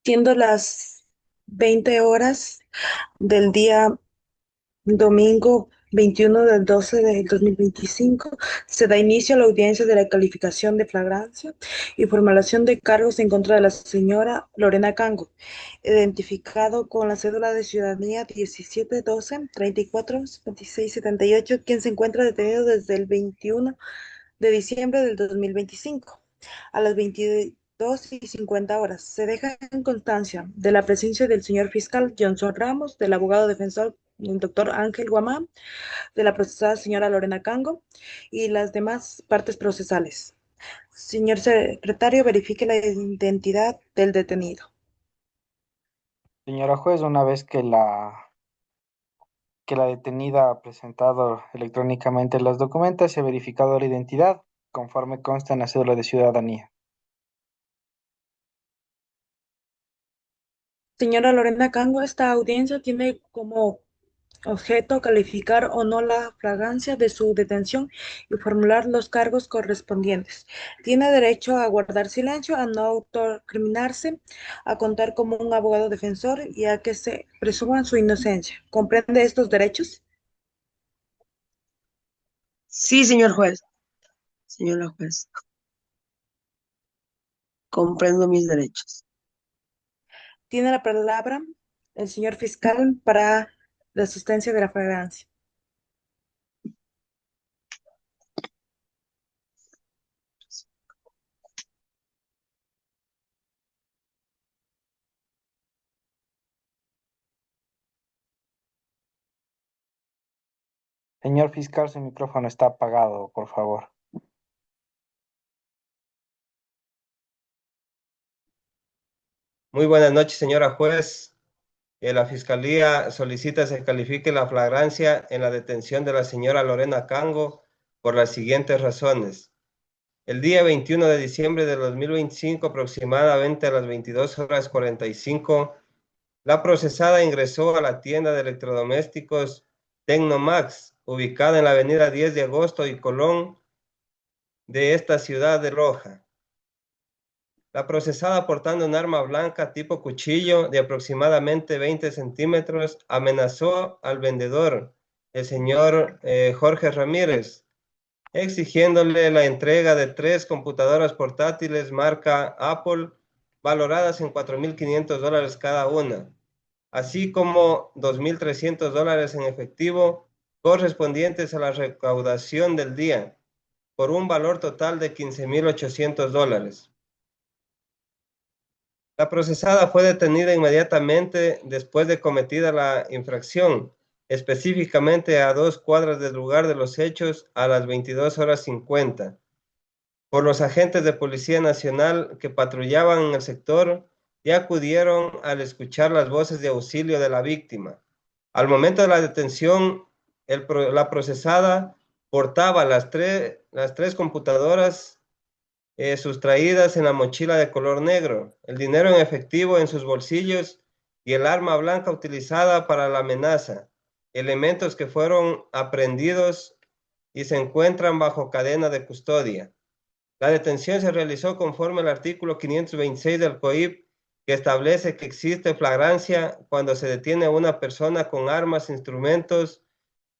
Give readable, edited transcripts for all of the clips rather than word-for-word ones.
Siendo las 20 horas del día domingo 21 del 12 del 2025, se da inicio a la audiencia de la calificación de flagrancia y formulación de cargos en contra de la señora Lorena Cango, identificado con la cédula de ciudadanía 1712-34-2678, quien se encuentra detenido desde el 21 de diciembre del 2025 a las 22:50 se deja en constancia de la presencia del señor fiscal Johnson Ramos, del abogado defensor el doctor Ángel Guamán, de la procesada señora Lorena Cango y las demás partes procesales. Señor secretario, verifique la identidad del detenido. Señora juez, una vez que la detenida ha presentado electrónicamente los documentos y ha verificado la identidad, conforme consta en la cédula de ciudadanía. Señora Lorena Cango, esta audiencia tiene como objeto calificar o no la flagrancia de su detención y formular los cargos correspondientes. Tiene derecho a guardar silencio, a no autocriminarse, a contar como un abogado defensor y a que se presuma su inocencia. ¿Comprende estos derechos? Sí, señor juez, señora juez, comprendo mis derechos. Tiene la palabra el señor fiscal para la sustancia de la flagrancia. Señor fiscal, su micrófono está apagado, por favor. Muy buenas noches, señora juez. La Fiscalía solicita se califique la flagrancia en la detención de la señora Lorena Cango por las siguientes razones. El día 21 de diciembre de 2025, aproximadamente a las 22:45, la procesada ingresó a la tienda de electrodomésticos Tecnomax, ubicada en la avenida 10 de agosto y Colón de esta ciudad de Loja. La procesada, portando un arma blanca tipo cuchillo de aproximadamente 20 centímetros, amenazó al vendedor, el señor Jorge Ramírez, exigiéndole la entrega de 3 computadoras portátiles marca Apple, valoradas en $4,500 cada una, así como $2,300 en efectivo, correspondientes a la recaudación del día, por un valor total de $15,800. La procesada fue detenida inmediatamente después de cometida la infracción, específicamente a 2 cuadras del lugar de los hechos a las 22:50, por los agentes de Policía Nacional que patrullaban en el sector y acudieron al escuchar las voces de auxilio de la víctima. Al momento de la detención, la procesada portaba las tres computadoras sustraídas en la mochila de color negro, el dinero en efectivo en sus bolsillos y el arma blanca utilizada para la amenaza, elementos que fueron aprehendidos y se encuentran bajo cadena de custodia. La detención se realizó conforme al artículo 526 del COIP, que establece que existe flagrancia cuando se detiene a una persona con armas, instrumentos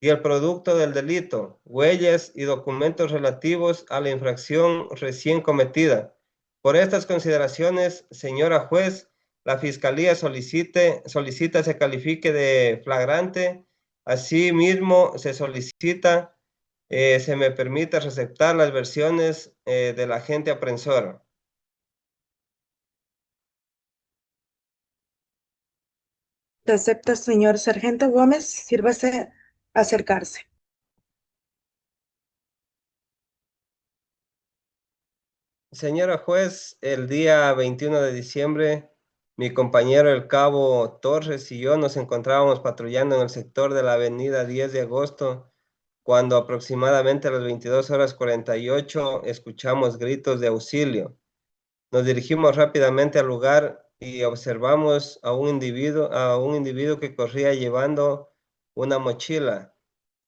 y el producto del delito, huellas y documentos relativos a la infracción recién cometida. Por estas consideraciones, señora juez, la Fiscalía solicita se califique de flagrante. Asimismo, se solicita se me permite receptar las versiones del agente aprensor. ¿Se acepta, señor sargento Gómez? Sírvase acercarse. Señora juez, el día 21 de diciembre, mi compañero el cabo Torres y yo nos encontrábamos patrullando en el sector de la avenida 10 de agosto, cuando aproximadamente a las 22:48 escuchamos gritos de auxilio. Nos dirigimos rápidamente al lugar y observamos a un individuo que corría llevando una mochila.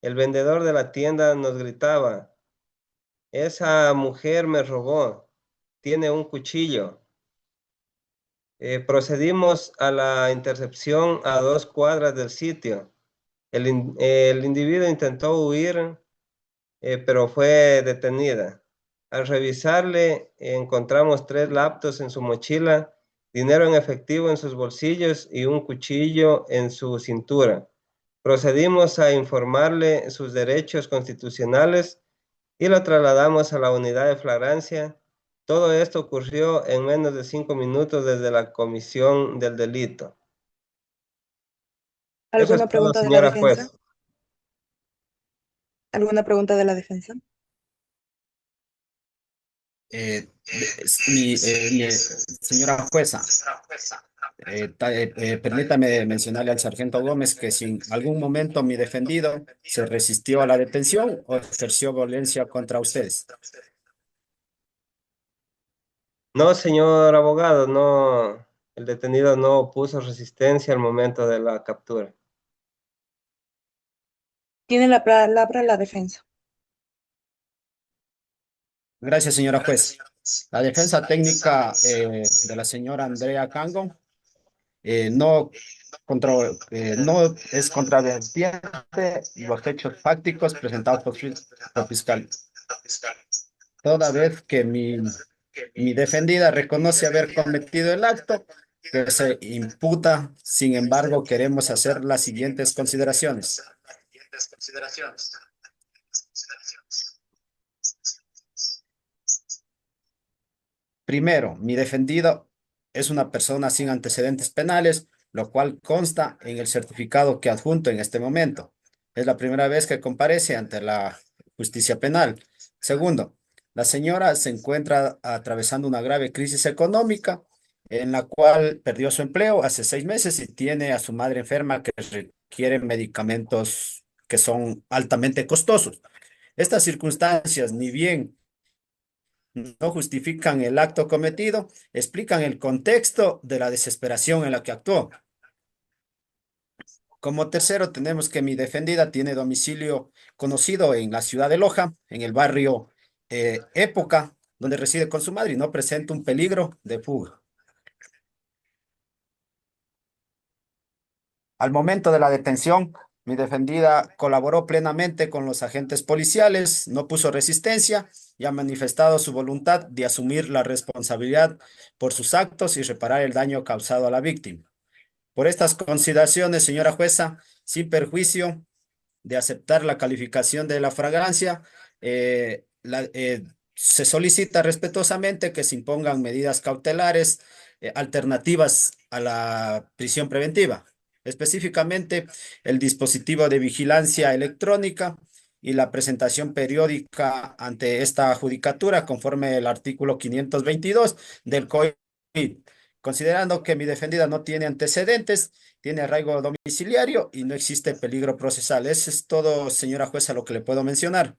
El vendedor de la tienda nos gritaba: esa mujer me robó, tiene un cuchillo. Procedimos a la intercepción a 2 cuadras del sitio. El individuo intentó huir, pero fue detenida. Al revisarle, encontramos 3 laptops en su mochila, dinero en efectivo en sus bolsillos y un cuchillo en su cintura. Procedimos a informarle sus derechos constitucionales y lo trasladamos a la unidad de flagrancia. Todo esto ocurrió en menos de 5 minutos desde la comisión del delito. Eso es ¿Alguna todo, pregunta de la señora defensa? juez. ¿Alguna pregunta de la defensa? Señora jueza, permítame mencionarle al sargento Gómez que si en algún momento mi defendido se resistió a la detención o ejerció violencia contra ustedes. No, señor abogado, no, el detenido no opuso resistencia al momento de la captura. Tiene la palabra la defensa. Gracias, señora juez. La defensa técnica de la señora Andrea Cango no, no es contravertiente los hechos fácticos presentados por fiscal. Toda vez que mi defendida reconoce haber cometido el acto que se imputa, sin embargo, queremos hacer las siguientes consideraciones. Primero, mi defendido es una persona sin antecedentes penales, lo cual consta en el certificado que adjunto en este momento. Es la primera vez que comparece ante la justicia penal. Segundo, la señora se encuentra atravesando una grave crisis económica en la cual perdió su empleo hace 6 meses y tiene a su madre enferma que requiere medicamentos que son altamente costosos. Estas circunstancias, ni bien no justifican el acto cometido, explican el contexto de la desesperación en la que actuó. Como tercero, tenemos que mi defendida tiene domicilio conocido en la ciudad de Loja, en el barrio Época, donde reside con su madre y no presenta un peligro de fuga. Al momento de la detención, mi defendida colaboró plenamente con los agentes policiales, no puso resistencia y ha manifestado su voluntad de asumir la responsabilidad por sus actos y reparar el daño causado a la víctima. Por estas consideraciones, señora jueza, sin perjuicio de aceptar la calificación de la flagrancia, se solicita respetuosamente que se impongan medidas cautelares alternativas a la prisión preventiva, específicamente el dispositivo de vigilancia electrónica y la presentación periódica ante esta judicatura conforme el artículo 522 del COIP, considerando que mi defendida no tiene antecedentes, tiene arraigo domiciliario y no existe peligro procesal. Eso es todo, señora jueza, lo que le puedo mencionar.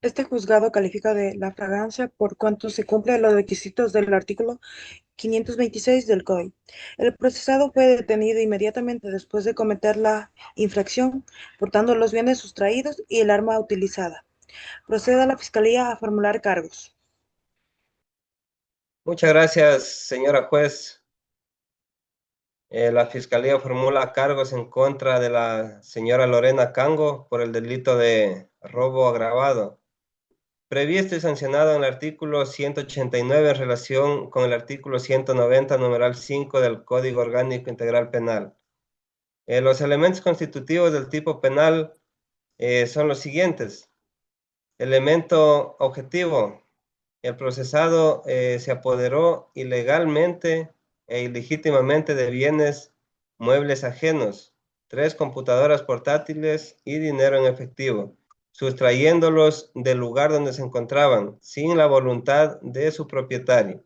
Este juzgado califica de la flagrancia por cuanto se cumplen los requisitos del artículo 526 del COI. El procesado fue detenido inmediatamente después de cometer la infracción, portando los bienes sustraídos y el arma utilizada. Procede a la Fiscalía a formular cargos. Muchas gracias, señora juez. La Fiscalía formula cargos en contra de la señora Lorena Cango por el delito de robo agravado, previsto y sancionado en el artículo 189 en relación con el artículo 190, numeral 5 del Código Orgánico Integral Penal. Los elementos constitutivos del tipo penal son los siguientes. Elemento objetivo. El procesado se apoderó ilegalmente e ilegítimamente de bienes muebles ajenos, 3 computadoras portátiles y dinero en efectivo, sustrayéndolos del lugar donde se encontraban, sin la voluntad de su propietario.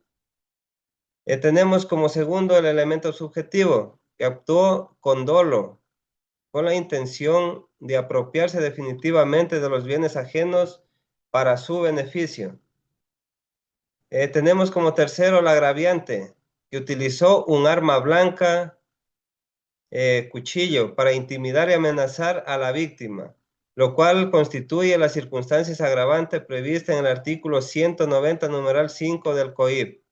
Tenemos como segundo el elemento subjetivo, que actuó con dolo, con la intención de apropiarse definitivamente de los bienes ajenos para su beneficio. Tenemos como tercero el agraviante, que utilizó un arma blanca, cuchillo, para intimidar y amenazar a la víctima, lo cual constituye las circunstancias agravantes previstas en el artículo 190, numeral 5 del COIP.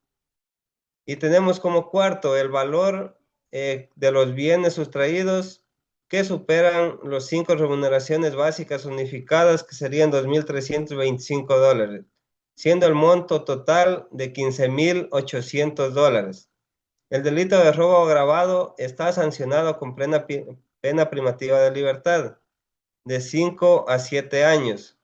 Y tenemos como cuarto el valor de los bienes sustraídos que superan los 5 remuneraciones básicas unificadas, que serían $2.325, siendo el monto total de $15.800. El delito de robo agravado está sancionado con pena primativa de libertad de 5 a 7 años.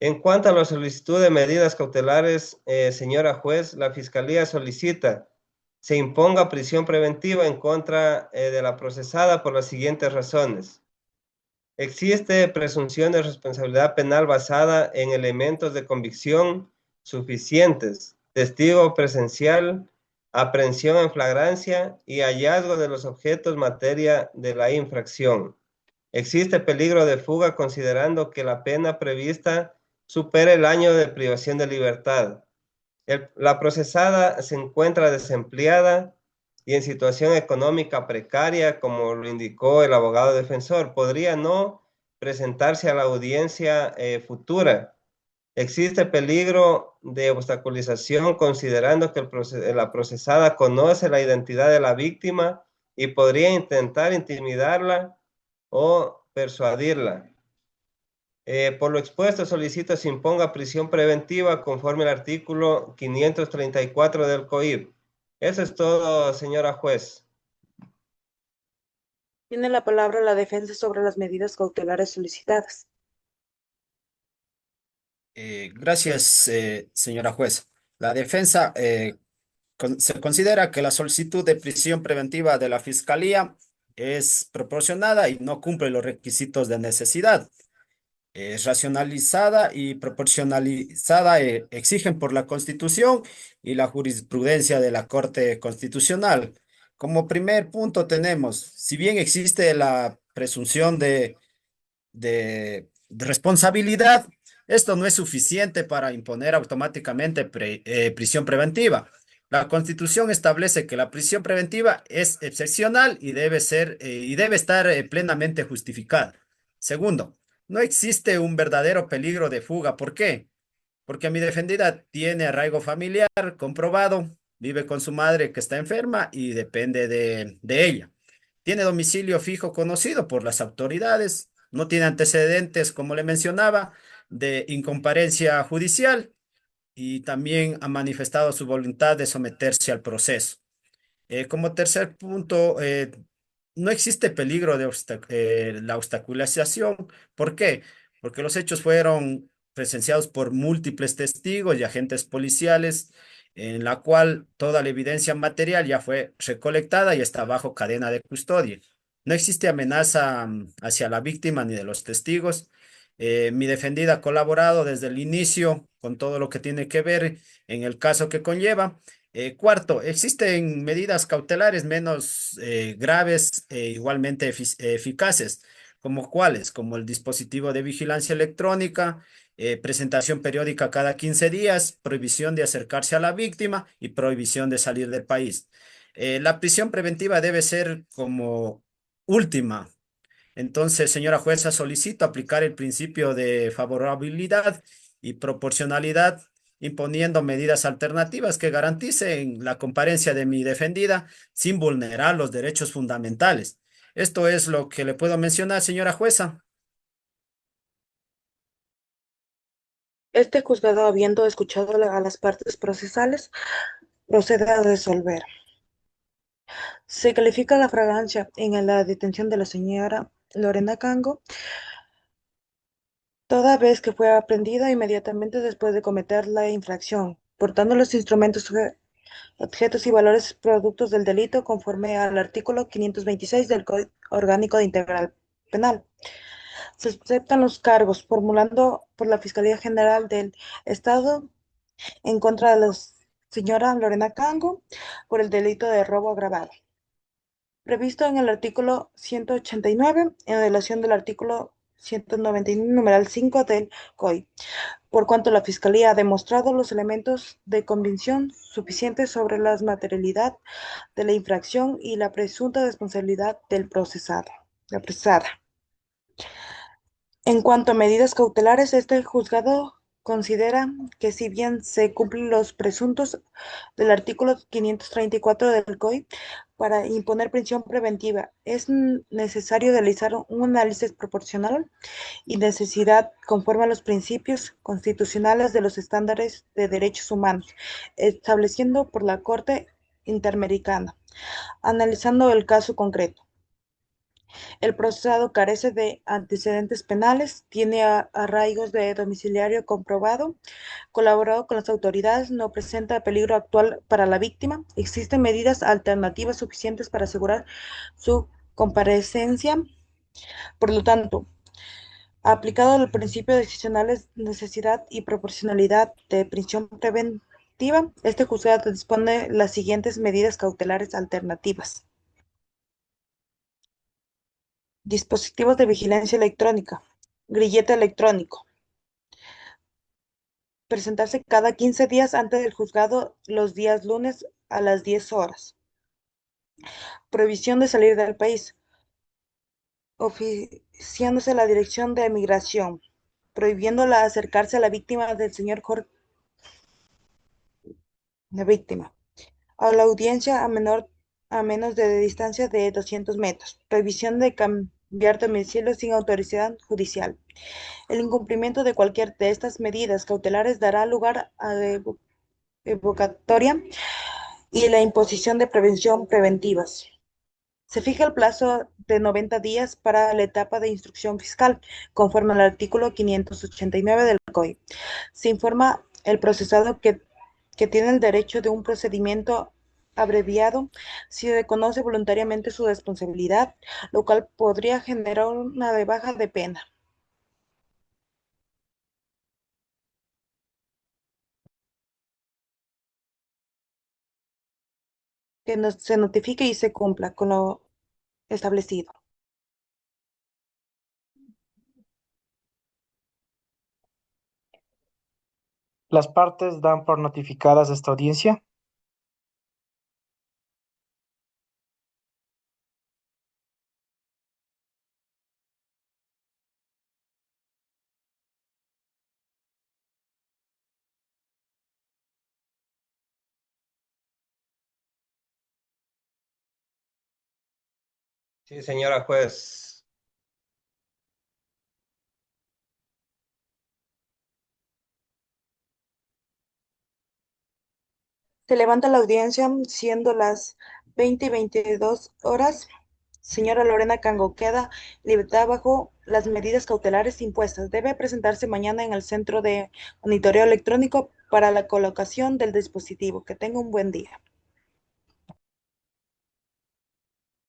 En cuanto a la solicitud de medidas cautelares, señora juez, la Fiscalía solicita se imponga prisión preventiva en contra de la procesada por las siguientes razones. Existe presunción de responsabilidad penal basada en elementos de convicción suficientes, testigo presencial, aprehensión en flagrancia y hallazgo de los objetos materia de la infracción. Existe peligro de fuga considerando que la pena prevista supera el año de privación de libertad. La procesada se encuentra desempleada y en situación económica precaria, como lo indicó el abogado defensor. Podría no presentarse a la audiencia futura. Existe peligro de obstaculización considerando que la procesada conoce la identidad de la víctima y podría intentar intimidarla o persuadirla. Por lo expuesto, solicito se imponga prisión preventiva conforme al artículo 534 del COIP. Eso es todo, señora juez. Tiene la palabra la defensa sobre las medidas cautelares solicitadas. Gracias, señora juez. La defensa se considera que la solicitud de prisión preventiva de la Fiscalía es proporcionada y no cumple los requisitos de necesidad. Es racionalizada y proporcionalizada, exigen por la Constitución y la jurisprudencia de la Corte Constitucional. Como primer punto tenemos, si bien existe la presunción de responsabilidad, esto no es suficiente para imponer automáticamente prisión preventiva. La Constitución establece que la prisión preventiva es excepcional y debe ser, y debe estar plenamente justificada. Segundo, no existe un verdadero peligro de fuga. ¿Por qué? Porque mi defendida tiene arraigo familiar comprobado, vive con su madre que está enferma y depende de ella. Tiene domicilio fijo conocido por las autoridades, no tiene antecedentes, como le mencionaba, de incomparecencia judicial y también ha manifestado su voluntad de someterse al proceso. Como tercer punto, no existe peligro de la obstaculización. ¿Por qué? Porque los hechos fueron presenciados por múltiples testigos y agentes policiales, en la cual toda la evidencia material ya fue recolectada y está bajo cadena de custodia. No existe amenaza hacia la víctima ni de los testigos. Mi defendida ha colaborado desde el inicio con todo lo que tiene que ver en el caso que conlleva. Cuarto, existen medidas cautelares menos graves e igualmente eficaces, como cuáles, como el dispositivo de vigilancia electrónica, presentación periódica cada 15 días, prohibición de acercarse a la víctima y prohibición de salir del país. La prisión preventiva debe ser como última. Entonces, señora jueza, solicito aplicar el principio de favorabilidad y proporcionalidad, imponiendo medidas alternativas que garanticen la comparencia de mi defendida sin vulnerar los derechos fundamentales. Esto es lo que le puedo mencionar, señora jueza. Este juzgado, habiendo escuchado a las partes procesales, procede a resolver. Se califica la fragancia en la detención de la señora Lorena Cango, toda vez que fue aprehendida inmediatamente después de cometer la infracción, portando los instrumentos, objetos y valores productos del delito conforme al artículo 526 del Código Orgánico de Integral Penal. Se aceptan los cargos formulando por la Fiscalía General del Estado en contra de la señora Lorena Cango por el delito de robo agravado, previsto en el artículo 189 en relación del artículo 191, numeral 5 del COI, por cuanto la Fiscalía ha demostrado los elementos de convicción suficientes sobre la materialidad de la infracción y la presunta responsabilidad del procesado, la procesada. En cuanto a medidas cautelares, este juzgado considera que si bien se cumplen los presuntos del artículo 534 del COI para imponer prisión preventiva, es necesario realizar un análisis proporcional y necesidad conforme a los principios constitucionales de los estándares de derechos humanos, estableciendo por la Corte Interamericana, analizando el caso concreto. El procesado carece de antecedentes penales, tiene arraigos de domiciliario comprobado, colaborado con las autoridades, no presenta peligro actual para la víctima, existen medidas alternativas suficientes para asegurar su comparecencia. Por lo tanto, aplicado el principio de decisionales necesidad y proporcionalidad de prisión preventiva, este juzgado dispone las siguientes medidas cautelares alternativas. Dispositivos de vigilancia electrónica, grillete electrónico, presentarse cada 15 días ante el juzgado los días lunes a las 10 horas. Prohibición de salir del país, oficiándose la Dirección de Migración, prohibiéndola acercarse a la víctima del señor Jorge, la víctima, a la audiencia a menos de distancia de 200 metros. Prohibición de cambiar domicilio sin autorización judicial. El incumplimiento de cualquier de estas medidas cautelares dará lugar a revocatoria y la imposición de prevención preventivas. Se fija el plazo de 90 días para la etapa de instrucción fiscal, conforme al artículo 589 del COI. Se informa el procesado que tiene el derecho de un procedimiento abreviado si reconoce voluntariamente su responsabilidad, lo cual podría generar una rebaja de pena. Que se notifique y se cumpla con lo establecido. Las partes dan por notificadas esta audiencia. Sí, señora juez. Se levanta la audiencia siendo las 20:22 horas. Señora Lorena Cango queda libertad bajo las medidas cautelares impuestas. Debe presentarse mañana en el centro de monitoreo electrónico para la colocación del dispositivo. Que tenga un buen día.